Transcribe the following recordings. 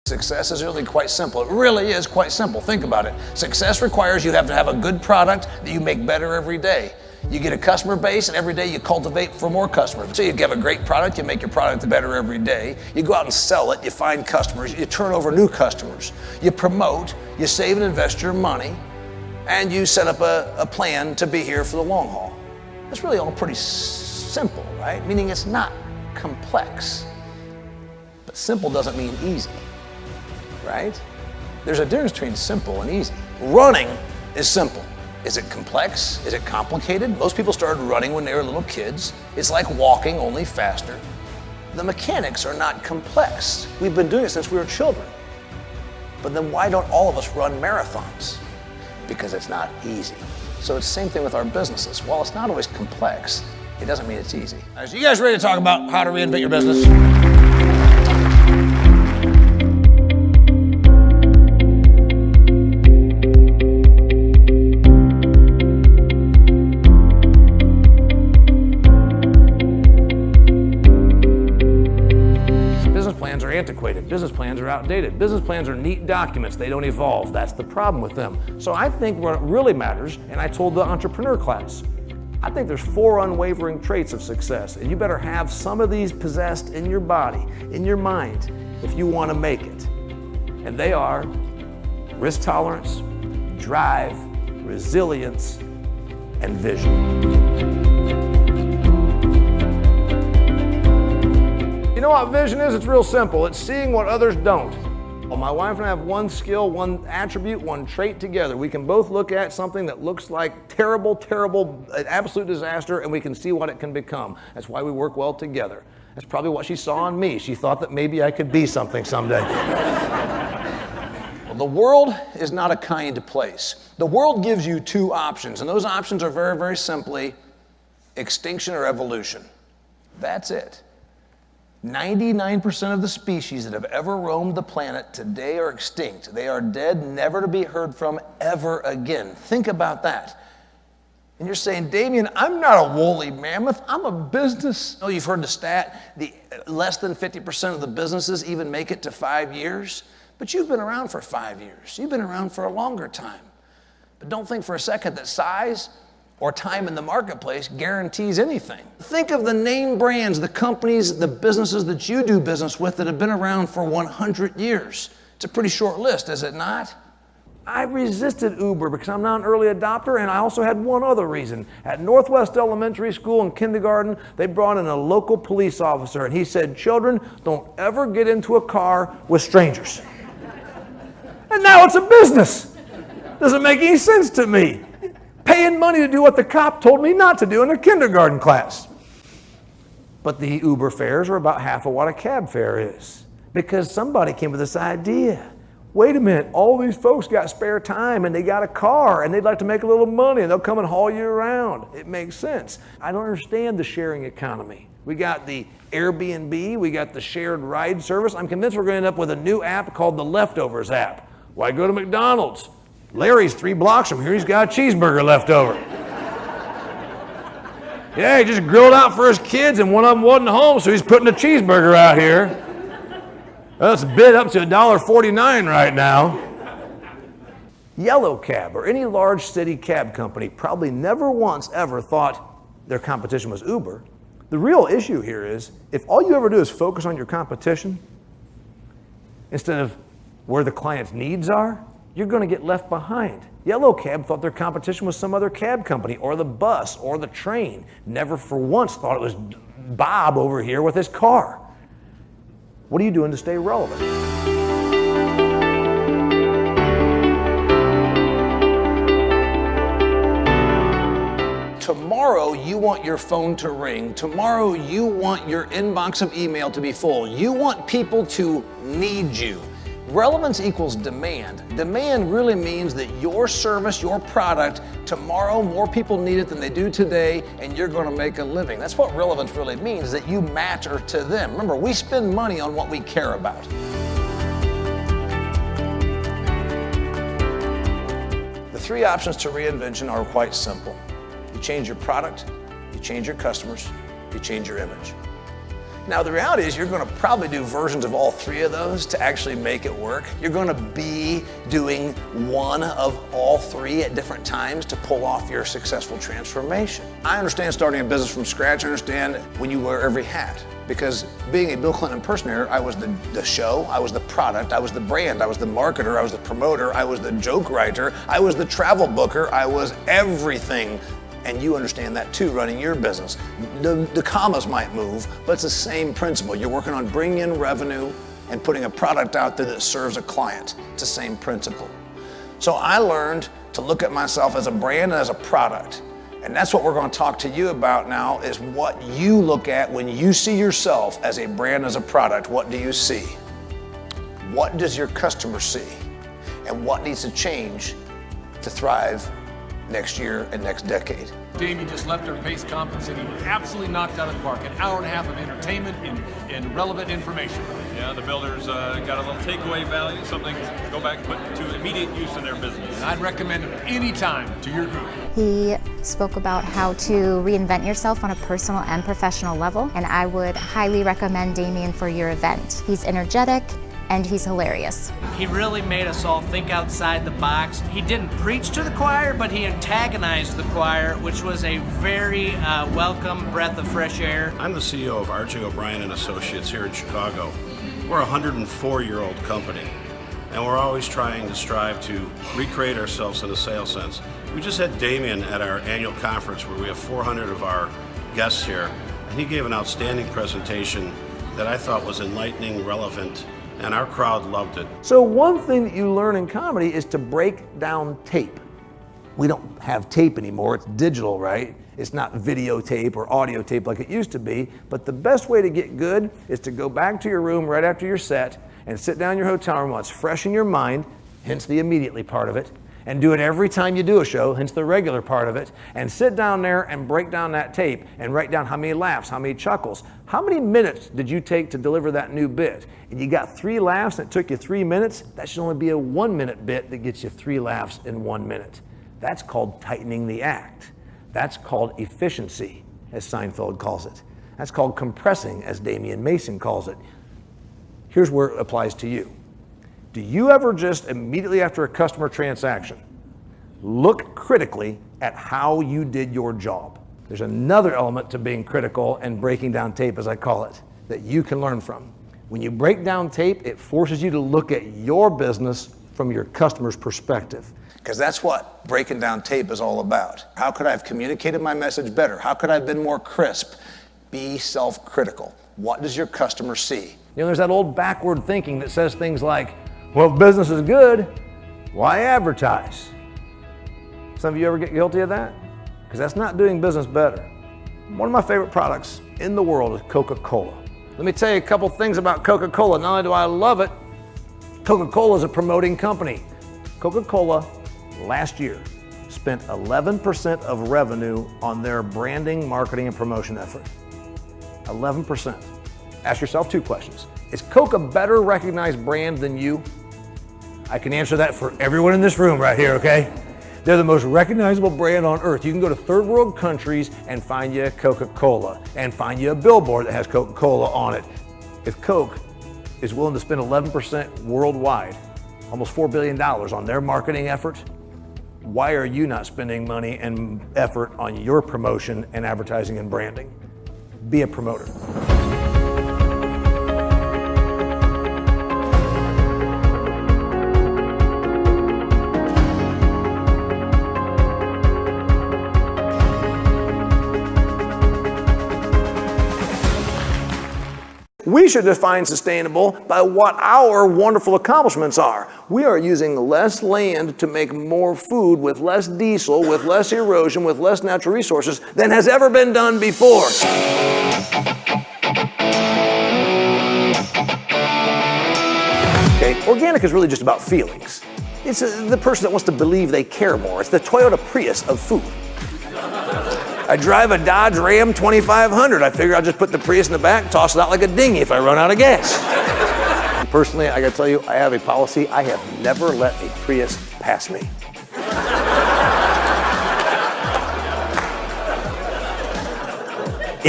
Success is really quite simple. It really is quite simple. Think about it. Success requires you have to have a good product that you make better every day. You get a customer base, and every day you cultivate for more customers. So you have a great product, you make your product better every day. You go out and sell it, you find customers, you turn over new customers. You promote, you save and invest your money, and you set up a plan to be here for the long haul. It's really all pretty simple, right? Meaning it's not complex. But simple doesn't mean easy. Right? There's a difference between simple and easy. Running is simple. Is it complex? Is it complicated? Most people started running when they were little kids. It's like walking, only faster. The mechanics are not complex. We've been doing it since we were children. But then why don't all of us run marathons? Because it's not easy. So it's the same thing with our businesses. While it's not always complex, it doesn't mean it's easy. All right, so you guys ready to talk about how to reinvent your business? Antiquated. Business plans are outdated. Business plans are neat documents. They don't evolve. That's the problem with them. So I think what really matters, and I told the entrepreneur class, I think there's 4 unwavering traits of success, and you better have some of these possessed in your body, in your mind, if you want to make it. And they are risk tolerance, drive, resilience, and vision. You know what vision is? It's real simple. It's seeing what others don't. Well, my wife and I have one skill, one attribute, one trait together. We can both look at something that looks like terrible, an absolute disaster, and we can see what it can become. That's why we work well together. That's probably what she saw in me. She thought that maybe I could be something someday. Well, the world is not a kind place. The world gives you 2 options, and those options are very, very simply extinction or evolution. That's it. 99% of the species that have ever roamed the planet today are extinct. They are dead, never to be heard from ever again. Think about that. And you're saying, Damian, I'm not a woolly mammoth, I'm a business. Oh, you've heard the stat, less than 50% of the businesses even make it to 5 years. But you've been around for 5 years. You've been around for a longer time. But don't think for a second that size or time in the marketplace guarantees anything. Think of the name brands, the companies, the businesses that you do business with that have been around for 100 years. It's a pretty short list, is it not? I resisted Uber because I'm not an early adopter, and I also had one other reason. At Northwest Elementary School in kindergarten, they brought in a local police officer, and he said, children, don't ever get into a car with strangers. And now it's a business. Doesn't make any sense to me. Paying money to do what the cop told me not to do in a kindergarten class. But the Uber fares are about half of what a cab fare is. Because somebody came with this idea. Wait a minute, all these folks got spare time and they got a car and they'd like to make a little money and they'll come and haul you around. It makes sense. I don't understand the sharing economy. We got the Airbnb, we got the shared ride service. I'm convinced we're going to end up with a new app called the Leftovers app. Why go to McDonald's? Larry's 3 blocks from here, he's got a cheeseburger left over. Yeah, he just grilled out for his kids and one of them wasn't home, so he's putting a cheeseburger out here. Well, it's bid up to $1.49 right now. Yellow Cab or any large city cab company probably never once ever thought their competition was Uber. The real issue here is if all you ever do is focus on your competition instead of where the client's needs are, you're going to get left behind. Yellow Cab thought their competition was some other cab company or the bus or the train. Never for once thought it was Bob over here with his car. What are you doing to stay relevant? Tomorrow you want your phone to ring. Tomorrow you want your inbox of email to be full. You want people to need you. Relevance equals demand. Demand really means that your service, your product, tomorrow more people need it than they do today, and you're going to make a living. That's what relevance really means, that you matter to them. Remember, we spend money on what we care about. The 3 options to reinvention are quite simple. You change your product, you change your customers, you change your image. Now, the reality is you're going to probably do versions of all three of those to actually make it work. You're going to be doing one of all three at different times to pull off your successful transformation. I understand starting a business from scratch. I understand when you wear every hat. Because being a Bill Clinton impersonator, I was the show, I was the product, I was the brand, I was the marketer, I was the promoter, I was the joke writer, I was the travel booker, I was everything. And you understand that too, running your business. The commas might move, but it's the same principle. You're working on bringing in revenue and putting a product out there that serves a client. It's the same principle. So I learned to look at myself as a brand and as a product. And that's what we're going to talk to you about now, is what you look at when you see yourself as a brand, as a product. What do you see? What does your customer see? And what needs to change to thrive next year and next decade? Damian just left our base conference and he absolutely knocked out of the park. An hour and a half of entertainment and relevant information. Yeah, the builders got a little takeaway value, something to go back and put to immediate use in their business. And I'd recommend him anytime to your group. He spoke about how to reinvent yourself on a personal and professional level, and I would highly recommend Damian for your event. He's energetic and he's hilarious. He really made us all think outside the box. He didn't preach to the choir, but he antagonized the choir, which was a very welcome breath of fresh air. I'm the CEO of R.J. O'Brien and Associates here in Chicago. We're a 104-year-old company, and we're always trying to strive to recreate ourselves in a sales sense. We just had Damian at our annual conference where we have 400 of our guests here, and he gave an outstanding presentation that I thought was enlightening, relevant, and our crowd loved it. So one thing that you learn in comedy is to break down tape. We don't have tape anymore, it's digital, right? It's not videotape or audio tape like it used to be, but the best way to get good is to go back to your room right after your set and sit down in your hotel room while it's fresh in your mind, hence the immediately part of it, and do it every time you do a show, hence the regular part of it, and sit down there and break down that tape and write down how many laughs, how many chuckles, how many minutes did you take to deliver that new bit? And you got 3 laughs and it took you 3 minutes, that should only be a 1-minute bit that gets you 3 laughs in 1 minute. That's called tightening the act. That's called efficiency, as Seinfeld calls it. That's called compressing, as Damian Mason calls it. Here's where it applies to you. Do you ever just immediately after a customer transaction look critically at how you did your job? There's another element to being critical and breaking down tape, as I call it, that you can learn from. When you break down tape, it forces you to look at your business from your customer's perspective. Because that's what breaking down tape is all about. How could I have communicated my message better? How could I have been more crisp? Be self-critical. What does your customer see? You know, there's that old backward thinking that says things like, well, if business is good, why advertise? Some of you ever get guilty of that? Because that's not doing business better. One of my favorite products in the world is Coca-Cola. Let me tell you a couple things about Coca-Cola. Not only do I love it, Coca-Cola is a promoting company. Coca-Cola last year spent 11% of revenue on their branding, marketing, and promotion effort. 11%. Ask yourself 2 questions. Is Coke a better recognized brand than you? I can answer that for everyone in this room right here, okay? They're the most recognizable brand on earth. You can go to third world countries and find you a Coca-Cola and find you a billboard that has Coca-Cola on it. If Coke is willing to spend 11% worldwide, almost $4 billion on their marketing effort, why are you not spending money and effort on your promotion and advertising and branding? Be a promoter. We should define sustainable by what our wonderful accomplishments are. We are using less land to make more food with less diesel, with less erosion, with less natural resources than has ever been done before. Okay, organic is really just about feelings. It's the person that wants to believe they care more. It's the Toyota Prius of food. I drive a Dodge Ram 2500. I figure I'll just put the Prius in the back, toss it out like a dinghy if I run out of gas. Personally, I gotta tell you, I have a policy. I have never let a Prius pass me.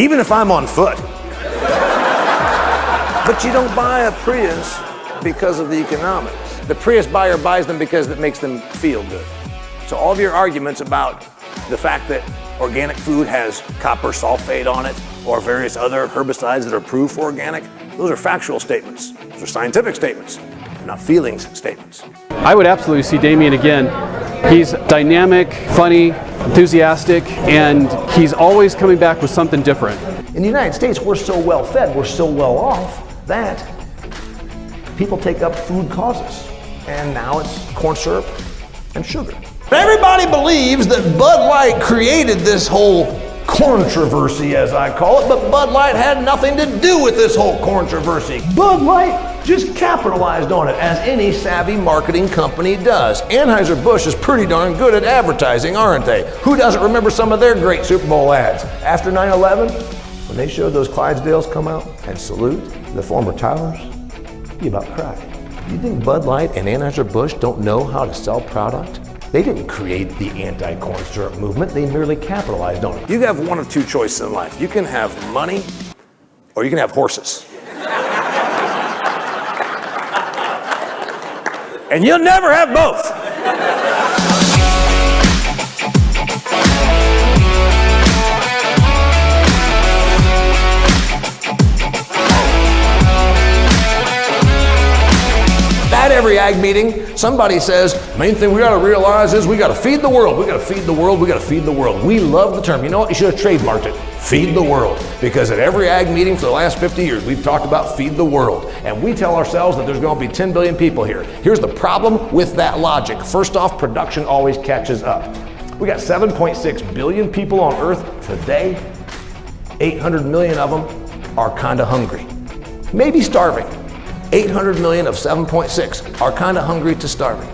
Even if I'm on foot. But you don't buy a Prius because of the economics. The Prius buyer buys them because it makes them feel good. So all of your arguments about the fact that organic food has copper sulfate on it or various other herbicides that are approved for organic, those are factual statements. Those are scientific statements. They're not feelings statements. I would absolutely see Damian again. He's dynamic, funny, enthusiastic, and he's always coming back with something different. In the United States, we're so well fed, we're so well off that people take up food causes. And now it's corn syrup and sugar. Everybody believes that Bud Light created this whole controversy, as I call it, but Bud Light had nothing to do with this whole controversy. Bud Light just capitalized on it, as any savvy marketing company does. Anheuser-Busch is pretty darn good at advertising, aren't they? Who doesn't remember some of their great Super Bowl ads? After 9/11, when they showed those Clydesdales come out and salute the former Tylers, you about cried. You think Bud Light and Anheuser-Busch don't know how to sell product? They didn't create the anti-corn syrup movement, they merely capitalized on it. You have one of two choices in life. You can have money or you can have horses. And you'll never have both. At every ag meeting, somebody says, main thing we gotta realize is we gotta feed the world, we gotta feed the world, we gotta feed the world. We love the term. You know what? You should have trademarked it. Feed the world. Because at every ag meeting for the last 50 years, we've talked about feed the world. And we tell ourselves that there's gonna be 10 billion people here. Here's the problem with that logic. First off, production always catches up. We got 7.6 billion people on Earth today. 800 million of them are kinda hungry. Maybe starving. 800 million of 7.6 are kind of hungry to starving.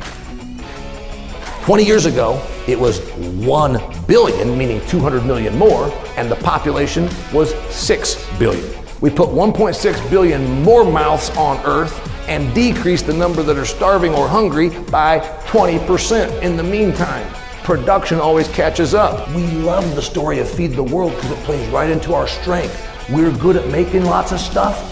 20 years ago, it was 1 billion, meaning 200 million more, and the population was 6 billion. We put 1.6 billion more mouths on Earth and decreased the number that are starving or hungry by 20% in the meantime. Production always catches up. We love the story of Feed the World because it plays right into our strength. We're good at making lots of stuff.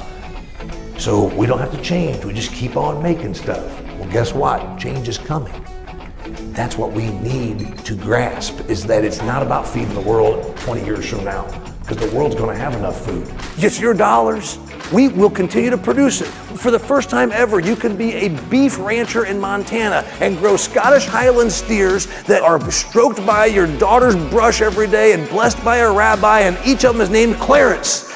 So we don't have to change, we just keep on making stuff. Well, guess what? Change is coming. That's what we need to grasp, is that it's not about feeding the world 20 years from now, because the world's gonna have enough food. It's your dollars. We will continue to produce it. For the first time ever, you can be a beef rancher in Montana and grow Scottish Highland steers that are stroked by your daughter's brush every day and blessed by a rabbi, and each of them is named Clarence.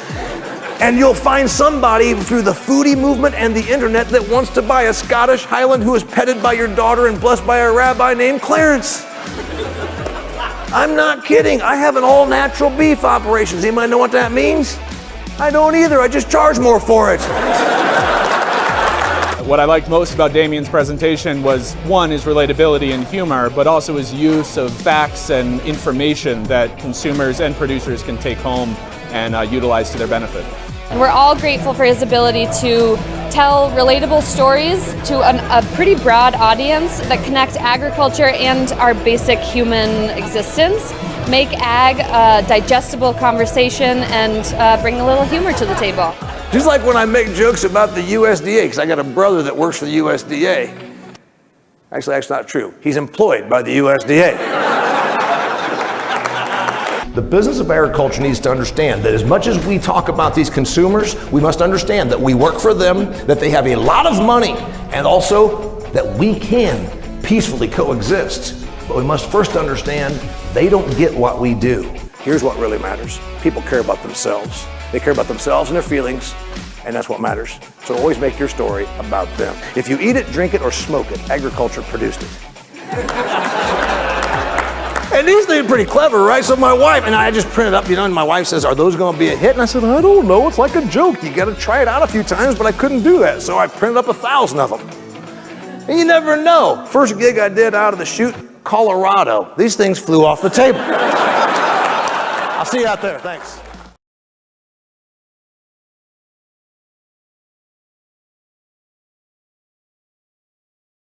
And you'll find somebody through the foodie movement and the internet that wants to buy a Scottish Highland who is petted by your daughter and blessed by a rabbi named Clarence. I'm not kidding. I have an all-natural beef operation. Does anybody know what that means? I don't either. I just charge more for it. What I liked most about Damian's presentation was, one, his relatability and humor, but also his use of facts and information that consumers and producers can take home and utilize to their benefit. And we're all grateful for his ability to tell relatable stories to a pretty broad audience that connect agriculture and our basic human existence, make ag a digestible conversation, and bring a little humor to the table. Just like when I make jokes about the USDA, because I got a brother that works for the USDA. Actually, that's not true. He's employed by the USDA. The business of agriculture needs to understand that as much as we talk about these consumers, we must understand that we work for them, that they have a lot of money, and also that we can peacefully coexist. But we must first understand they don't get what we do. Here's what really matters. People care about themselves. They care about themselves and their feelings, and that's what matters. So always make your story about them. If you eat it, drink it, or smoke it, agriculture produced it. And these things are pretty clever, right? So my wife, and I just printed up, and my wife says, are those gonna be a hit? And I said, I don't know, it's like a joke. You gotta try it out a few times, but I couldn't do that. So I printed up 1,000 of them. And you never know. First gig I did out of the chute, Colorado. These things flew off the table. I'll see you out there, thanks.